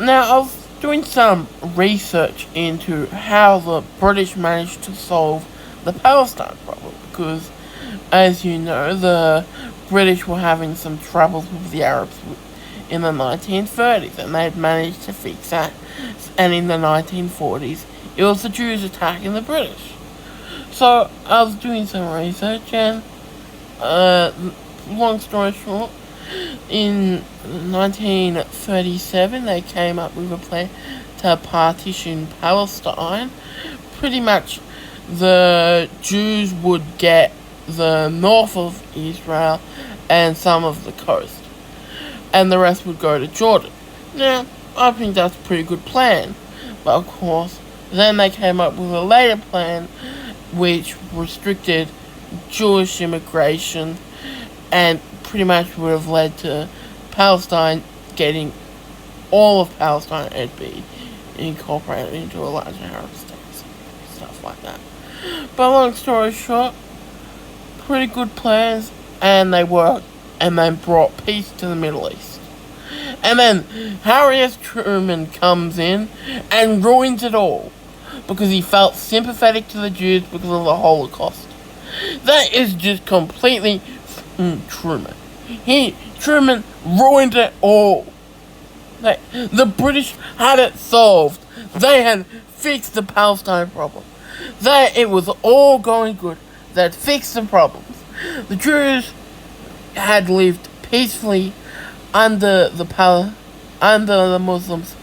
Now, I was doing some research into how the British managed to solve the Palestine problem because, as you know, the British were having some troubles with the Arabs in the 1930s, and they had managed to fix that. And in the 1940s, it was the Jews attacking the British. So I was doing some research, and long story short, in 1937 they came up with a plan to partition Palestine. Pretty much, the Jews would get the north of Israel and some of the coast, and the rest would go to Jordan. Now, I think that's a pretty good plan, but of course, then they came up with a later plan which restricted Jewish immigration and pretty much would have led to Palestine getting all of Palestine and be incorporated into a larger Arab state, stuff like that. But long story short, pretty good plans, and they worked, and then brought peace to the Middle East. And then Harry S. Truman comes in and ruins it all because he felt sympathetic to the Jews because of the Holocaust. That is just completely Truman. Truman ruined it all. The British had it solved. They had fixed the Palestine problem. It was all going good. They had fixed the problems. The Jews had lived peacefully under the Muslims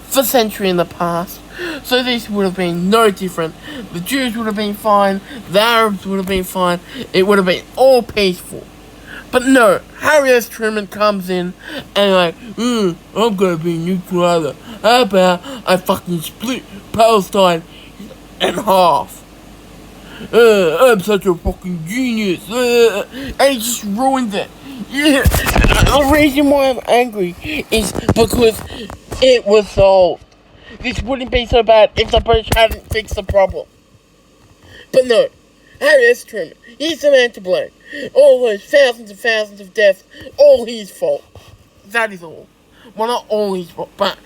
for centuries in the past. So this would have been no different. The Jews would have been fine. The Arabs would have been fine. It would have been all peaceful. But no, Harry S. Truman comes in and I'm gonna be neutral either. How about I fucking split Palestine in half? I'm such a fucking genius. And he just ruined it. Yeah. The reason why I'm angry is because it was solved. This wouldn't be so bad if the British hadn't fixed the problem. But no, Harry S. Truman, he's the man to blame. All those thousands and thousands of deaths, all his fault. That is all. Well, not all his fault, but...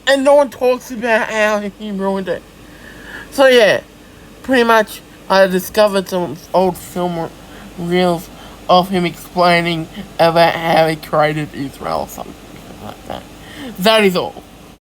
And no one talks about how he ruined it. So yeah, pretty much I discovered some old film reels of him explaining about how he created Israel or something like that. That is all.